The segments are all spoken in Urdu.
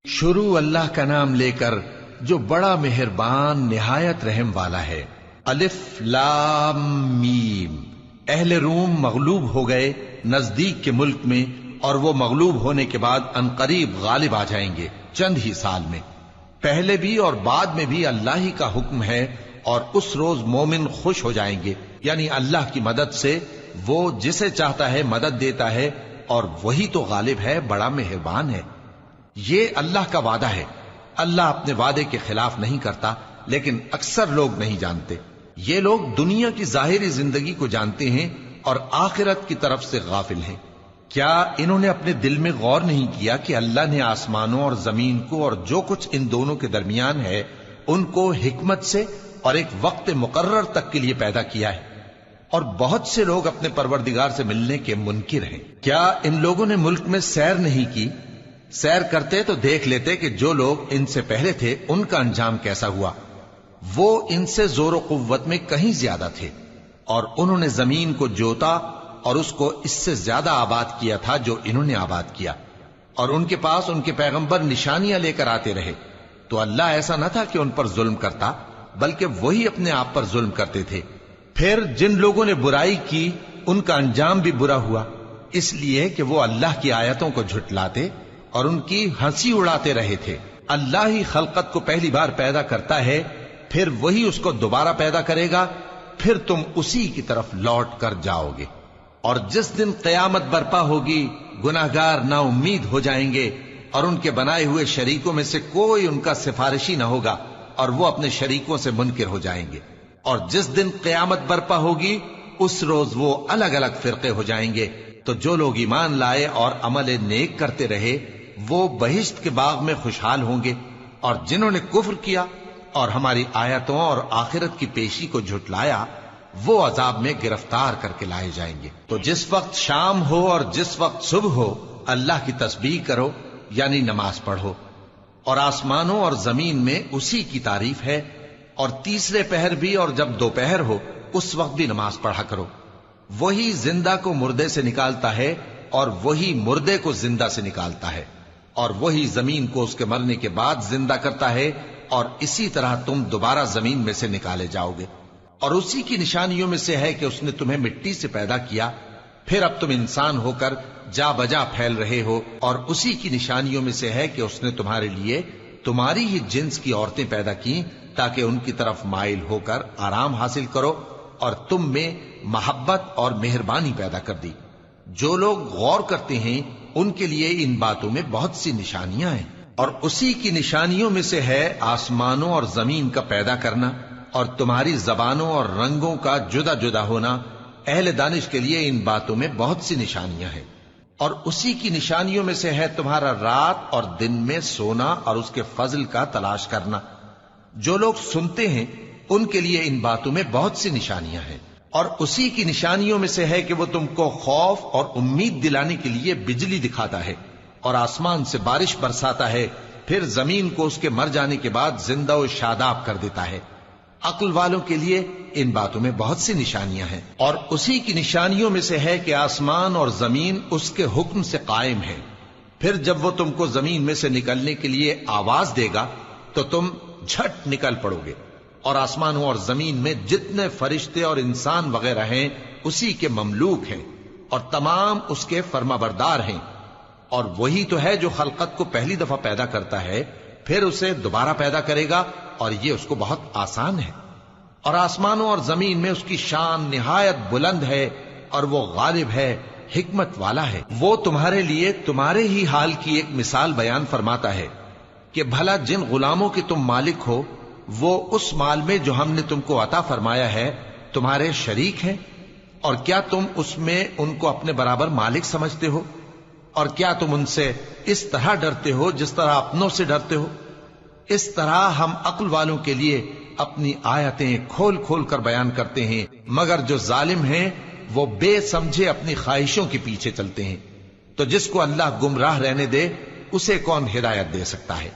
شروع اللہ کا نام لے کر جو بڑا مہربان نہایت رحم والا ہے۔ الف لام میم۔ اہل روم مغلوب ہو گئے نزدیک کے ملک میں، اور وہ مغلوب ہونے کے بعد عنقریب غالب آ جائیں گے چند ہی سال میں۔ پہلے بھی اور بعد میں بھی اللہ ہی کا حکم ہے، اور اس روز مومن خوش ہو جائیں گے، یعنی اللہ کی مدد سے وہ جسے چاہتا ہے مدد دیتا ہے، اور وہی تو غالب ہے، بڑا مہربان ہے۔ یہ اللہ کا وعدہ ہے، اللہ اپنے وعدے کے خلاف نہیں کرتا، لیکن اکثر لوگ نہیں جانتے۔ یہ لوگ دنیا کی ظاہری زندگی کو جانتے ہیں اور آخرت کی طرف سے غافل ہیں۔ کیا انہوں نے اپنے دل میں غور نہیں کیا کہ اللہ نے آسمانوں اور زمین کو اور جو کچھ ان دونوں کے درمیان ہے ان کو حکمت سے اور ایک وقت مقرر تک کے لیے پیدا کیا ہے؟ اور بہت سے لوگ اپنے پروردگار سے ملنے کے منکر ہیں۔ کیا ان لوگوں نے ملک میں سیر نہیں کی؟ سیر کرتے تو دیکھ لیتے کہ جو لوگ ان سے پہلے تھے ان کا انجام کیسا ہوا۔ وہ ان سے زور و قوت میں کہیں زیادہ تھے، اور انہوں نے زمین کو جوتا اور اس کو اس سے زیادہ آباد کیا تھا جو انہوں نے آباد کیا، اور ان کے پاس ان کے پیغمبر نشانیاں لے کر آتے رہے۔ تو اللہ ایسا نہ تھا کہ ان پر ظلم کرتا، بلکہ وہی اپنے آپ پر ظلم کرتے تھے۔ پھر جن لوگوں نے برائی کی ان کا انجام بھی برا ہوا، اس لیے کہ وہ اللہ کی آیتوں کو جھٹلاتے اور ان کی ہنسی اڑاتے رہے تھے۔ اللہ ہی خلقت کو پہلی بار پیدا کرتا ہے، پھر وہی اس کو دوبارہ پیدا کرے گا، پھر تم اسی کی طرف لوٹ کر جاؤ گے۔ اور جس دن قیامت برپا ہوگی گناہگار نا امید ہو جائیں گے، اور ان کے بنائے ہوئے شریکوں میں سے کوئی ان کا سفارشی نہ ہوگا، اور وہ اپنے شریکوں سے منکر ہو جائیں گے۔ اور جس دن قیامت برپا ہوگی اس روز وہ الگ الگ فرقے ہو جائیں گے۔ تو جو لوگ ایمان لائے اور عمل نیک کرتے رہے وہ بہشت کے باغ میں خوشحال ہوں گے، اور جنہوں نے کفر کیا اور ہماری آیتوں اور آخرت کی پیشی کو جھٹلایا وہ عذاب میں گرفتار کر کے لائے جائیں گے۔ تو جس وقت شام ہو اور جس وقت صبح ہو اللہ کی تسبیح کرو، یعنی نماز پڑھو، اور آسمانوں اور زمین میں اسی کی تعریف ہے، اور تیسرے پہر بھی اور جب دوپہر ہو اس وقت بھی نماز پڑھا کرو۔ وہی زندہ کو مردے سے نکالتا ہے اور وہی مردے کو زندہ سے نکالتا ہے، اور وہی زمین کو اس کے مرنے کے بعد زندہ کرتا ہے، اور اسی طرح تم دوبارہ زمین میں سے نکالے جاؤ گے۔ اور اسی کی نشانیوں میں سے ہے کہ اس نے تمہیں مٹی سے پیدا کیا، پھر اب تم انسان ہو کر جا بجا پھیل رہے ہو، اور اسی کی نشانیوں میں سے ہے کہ اس نے تمہارے لیے تمہاری ہی جنس کی عورتیں پیدا کی تاکہ ان کی طرف مائل ہو کر آرام حاصل کرو، اور تم میں محبت اور مہربانی پیدا کر دی۔ جو لوگ غور کرتے ہیں ان کے لیے ان باتوں میں بہت سی نشانیاں ہیں۔ اور اسی کی نشانیوں میں سے ہے آسمانوں اور زمین کا پیدا کرنا، اور تمہاری زبانوں اور رنگوں کا جدا جدا ہونا۔ اہل دانش کے لیے ان باتوں میں بہت سی نشانیاں ہیں۔ اور اسی کی نشانیوں میں سے ہے تمہارا رات اور دن میں سونا اور اس کے فضل کا تلاش کرنا۔ جو لوگ سنتے ہیں ان کے لیے ان باتوں میں بہت سی نشانیاں ہیں۔ اور اسی کی نشانیوں میں سے ہے کہ وہ تم کو خوف اور امید دلانے کے لیے بجلی دکھاتا ہے، اور آسمان سے بارش برساتا ہے، پھر زمین کو اس کے مر جانے کے بعد زندہ و شاداب کر دیتا ہے۔ عقل والوں کے لیے ان باتوں میں بہت سی نشانیاں ہیں۔ اور اسی کی نشانیوں میں سے ہے کہ آسمان اور زمین اس کے حکم سے قائم ہے، پھر جب وہ تم کو زمین میں سے نکلنے کے لیے آواز دے گا تو تم جھٹ نکل پڑو گے۔ اور آسمانوں اور زمین میں جتنے فرشتے اور انسان وغیرہ ہیں اسی کے مملوک ہیں، اور تمام اس کے فرما بردار ہیں۔ اور وہی تو ہے جو خلقت کو پہلی دفعہ پیدا کرتا ہے، پھر اسے دوبارہ پیدا کرے گا، اور یہ اس کو بہت آسان ہے۔ اور آسمانوں اور زمین میں اس کی شان نہایت بلند ہے، اور وہ غالب ہے، حکمت والا ہے۔ وہ تمہارے لیے تمہارے ہی حال کی ایک مثال بیان فرماتا ہے کہ بھلا جن غلاموں کے تم مالک ہو وہ اس مال میں جو ہم نے تم کو عطا فرمایا ہے تمہارے شریک ہیں، اور کیا تم اس میں ان کو اپنے برابر مالک سمجھتے ہو؟ اور کیا تم ان سے اس طرح ڈرتے ہو جس طرح اپنوں سے ڈرتے ہو؟ اس طرح ہم عقل والوں کے لیے اپنی آیتیں کھول کھول کر بیان کرتے ہیں، مگر جو ظالم ہیں وہ بے سمجھے اپنی خواہشوں کے پیچھے چلتے ہیں۔ تو جس کو اللہ گمراہ رہنے دے اسے کون ہدایت دے سکتا ہے؟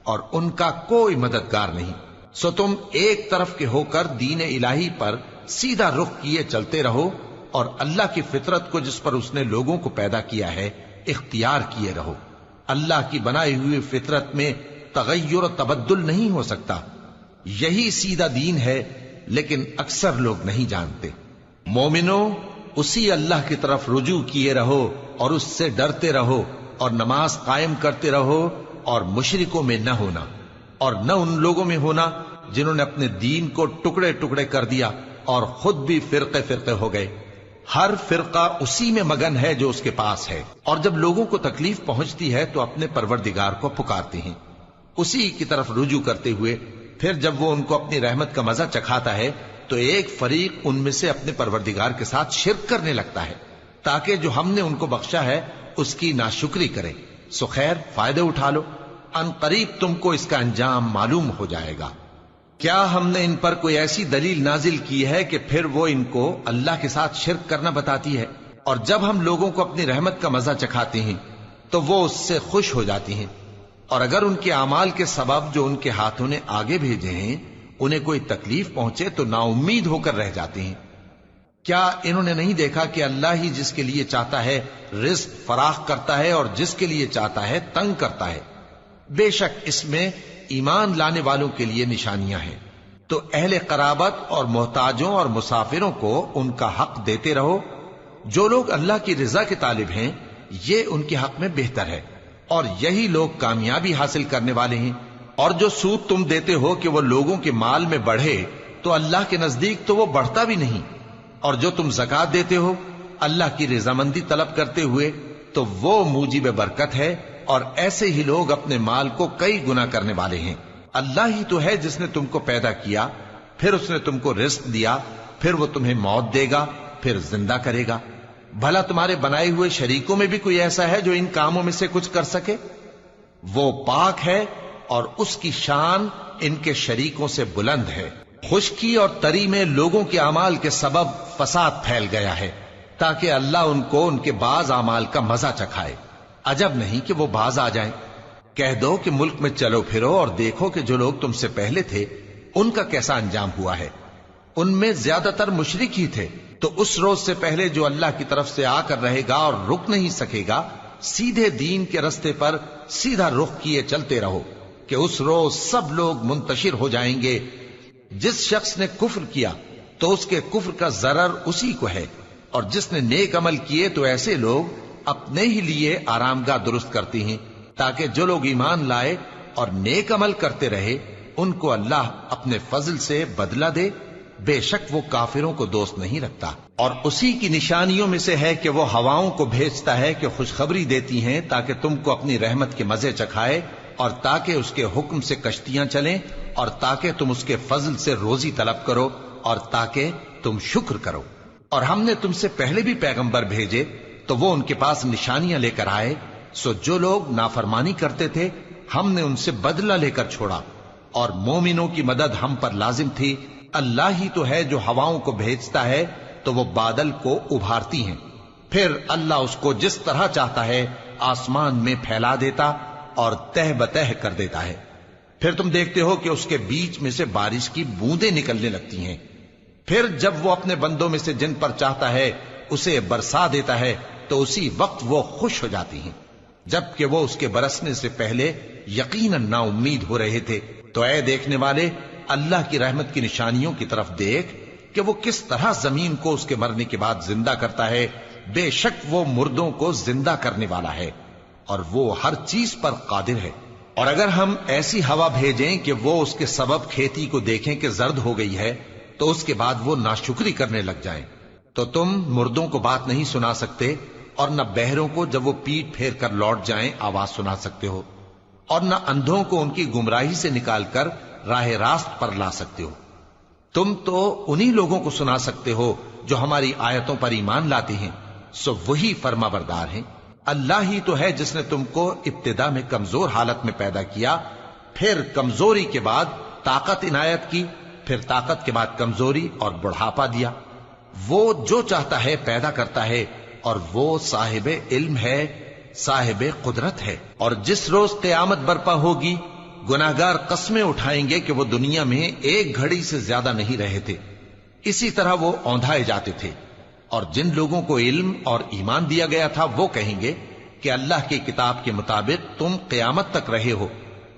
اور ان کا کوئی مددگار نہیں۔ سو تم ایک طرف کے ہو کر دین الہی پر سیدھا رخ کیے چلتے رہو، اور اللہ کی فطرت کو جس پر اس نے لوگوں کو پیدا کیا ہے اختیار کیے رہو۔ اللہ کی بنائی ہوئی فطرت میں تغیر و تبدل نہیں ہو سکتا. یہی سیدھا دین ہے، لیکن اکثر لوگ نہیں جانتے. مومنو، اسی اللہ کی طرف رجوع کیے رہو اور اس سے ڈرتے رہو، اور نماز قائم کرتے رہو، اور مشرکوں میں نہ ہونا، اور نہ ان لوگوں میں ہونا جنہوں نے اپنے دین کو ٹکڑے ٹکڑے کر دیا اور خود بھی فرقے فرقے ہو گئے. ہر فرقہ اسی میں مگن ہے جو اس کے پاس ہے، اور جب لوگوں کو تکلیف پہنچتی ہے تو اپنے پروردگار کو پکارتے ہیں، اسی کی طرف رجوع کرتے ہوئے. پھر جب وہ ان کو اپنی رحمت کا مزہ چکھاتا ہے تو ایک فریق ان میں سے اپنے پروردگار کے ساتھ شرک کرنے لگتا ہے، تاکہ جو ہم نے ان کو بخشا ہے اس کی ناشکری کرے. سو خیر، فائدے اٹھا لو، ان قریب تم کو اس کا انجام معلوم ہو جائے گا. کیا ہم نے ان پر کوئی ایسی دلیل نازل کی ہے کہ پھر وہ ان کو اللہ کے ساتھ شرک کرنا بتاتی ہے؟ اور جب ہم لوگوں کو اپنی رحمت کا مزہ چکھاتے ہیں تو وہ اس سے خوش ہو جاتی ہیں، اور اگر ان کے اعمال کے سبب جو ان کے ہاتھوں نے آگے بھیجے ہیں انہیں کوئی تکلیف پہنچے تو نا امید ہو کر رہ جاتے ہیں. کیا انہوں نے نہیں دیکھا کہ اللہ ہی جس کے لیے چاہتا ہے رزق فراخ کرتا ہے اور جس کے لیے چاہتا ہے تنگ کرتا ہے؟ بے شک اس میں ایمان لانے والوں کے لیے نشانیاں ہیں. تو اہل قرابت اور محتاجوں اور مسافروں کو ان کا حق دیتے رہو. جو لوگ اللہ کی رضا کے طالب ہیں یہ ان کے حق میں بہتر ہے، اور یہی لوگ کامیابی حاصل کرنے والے ہیں. اور جو سود تم دیتے ہو کہ وہ لوگوں کے مال میں بڑھے تو اللہ کے نزدیک تو وہ بڑھتا بھی نہیں. اور جو تم زکوٰۃ دیتے ہو اللہ کی رضامندی طلب کرتے ہوئے تو وہ موجب برکت ہے، اور ایسے ہی لوگ اپنے مال کو کئی گنا کرنے والے ہیں. اللہ ہی تو ہے جس نے تم کو پیدا کیا، پھر اس نے تم کو رزق دیا، پھر وہ تمہیں موت دے گا، پھر زندہ کرے گا. بھلا تمہارے بنائے ہوئے شریکوں میں بھی کوئی ایسا ہے جو ان کاموں میں سے کچھ کر سکے؟ وہ پاک ہے اور اس کی شان ان کے شریکوں سے بلند ہے. خشکی اور تری میں لوگوں کے اعمال کے سبب فساد پھیل گیا ہے، تاکہ اللہ ان کو ان کے بعض اعمال کا مزہ چکھائے. عجب نہیں کہ وہ باز آ جائیں. کہہ دو کہ ملک میں چلو پھرو اور دیکھو کہ جو لوگ تم سے پہلے تھے ان کا کیسا انجام ہوا ہے. ان میں زیادہ تر مشرک ہی تھے. تو اس روز سے پہلے جو اللہ کی طرف سے آ کر رہے گا اور رک نہیں سکے گا، سیدھے دین کے رستے پر سیدھا رخ کیے چلتے رہو کہ اس روز سب لوگ منتشر ہو جائیں گے. جس شخص نے کفر کیا تو اس کے کفر کا ضرر اسی کو ہے، اور جس نے نیک عمل کیے تو ایسے لوگ اپنے ہی لیے آرام گاہ درست کرتی ہیں، تاکہ جو لوگ ایمان لائے اور نیک عمل کرتے رہے ان کو اللہ اپنے فضل سے بدلہ دے. بے شک وہ کافروں کو دوست نہیں رکھتا. اور اسی کی نشانیوں میں سے ہے کہ وہ ہواؤں کو بھیجتا ہے کہ خوشخبری دیتی ہیں تاکہ تم کو اپنی رحمت کے مزے چکھائے، اور تاکہ اس کے حکم سے کشتیاں چلیں، اور تاکہ تم اس کے فضل سے روزی طلب کرو، اور تاکہ تم شکر کرو. اور ہم نے تم سے پہلے بھی پیغمبر بھیجے تو وہ ان کے پاس نشانیاں لے کر آئے. سو جو لوگ نافرمانی کرتے تھے ہم نے ان سے بدلہ لے کر چھوڑا، اور مومنوں کی مدد ہم پر لازم تھی. اللہ ہی تو ہے جو ہواؤں کو بھیجتا ہے تو وہ بادل کو ابھارتی ہیں، پھر اللہ اس کو جس طرح چاہتا ہے آسمان میں پھیلا دیتا اور تہ بتہ کر دیتا ہے. پھر تم دیکھتے ہو کہ اس کے بیچ میں سے بارش کی بوندیں نکلنے لگتی ہیں. پھر جب وہ اپنے بندوں میں سے جن پر چاہتا ہے اسے برسا دیتا ہے تو اسی وقت وہ خوش ہو جاتی ہیں، جبکہ وہ اس کے برسنے سے پہلے یقیناً نا امید ہو رہے تھے. تو اے دیکھنے والے، اللہ کی رحمت کی نشانیوں کی طرف دیکھ کہ وہ کس طرح زمین کو اس کے مرنے کے بعد زندہ کرتا ہے. بے شک وہ مردوں کو زندہ کرنے والا ہے اور وہ ہر چیز پر قادر ہے. اور اگر ہم ایسی ہوا بھیجیں کہ وہ اس کے سبب کھیتی کو دیکھیں کہ زرد ہو گئی ہے تو اس کے بعد وہ ناشکری کرنے لگ جائیں، تو تم مردوں کو بات نہیں سنا سکتے، اور نہ بہروں کو جب وہ پیٹ پھیر کر لوٹ جائیں آواز سنا سکتے ہو، اور نہ اندھوں کو ان کی گمراہی سے نکال کر راہ راست پر لا سکتے ہو. تم تو انہی لوگوں کو سنا سکتے ہو جو ہماری آیتوں پر ایمان لاتے ہیں. سو وہی فرما بردار ہیں. اللہ ہی تو ہے جس نے تم کو ابتدا میں کمزور حالت میں پیدا کیا، پھر کمزوری کے بعد طاقت عنایت کی، پھر طاقت کے بعد کمزوری اور بڑھاپا دیا. وہ جو چاہتا ہے پیدا کرتا ہے، اور وہ صاحب علم ہے، صاحب قدرت ہے. اور جس روز قیامت برپا ہوگی گناہگار قسمیں اٹھائیں گے کہ وہ دنیا میں ایک گھڑی سے زیادہ نہیں رہے تھے، اسی طرح وہ اوندھائے جاتے تھے. اور جن لوگوں کو علم اور ایمان دیا گیا تھا وہ کہیں گے کہ اللہ کی کتاب کے مطابق تم قیامت تک رہے ہو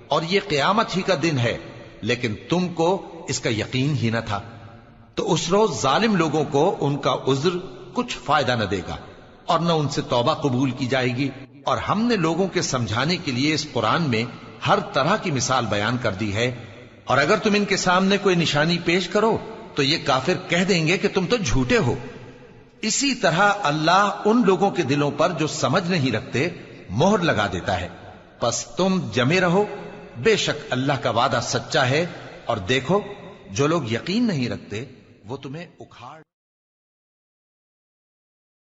اور یہ قیامت ہی کا دن ہے، لیکن تم کو اس کا یقین ہی نہ تھا، تو اس روز ظالم لوگوں کو ان کا عذر کچھ فائدہ نہ دے گا اور نہ ان سے توبہ قبول کی جائے گی۔ اور ہم نے لوگوں کے سمجھانے کے لیے اس قرآن میں ہر طرح کی مثال بیان کر دی ہے، اور اگر تم ان کے سامنے کوئی نشانی پیش کرو تو یہ کافر کہہ دیں گے کہ تم تو جھوٹے ہو۔ اسی طرح اللہ ان لوگوں کے دلوں پر جو سمجھ نہیں رکھتے مہر لگا دیتا ہے۔ پس تم جمے رہو، بے شک اللہ کا وعدہ سچا ہے، اور دیکھو جو لوگ یقین نہیں رکھتے وہ تمہیں اکھاڑ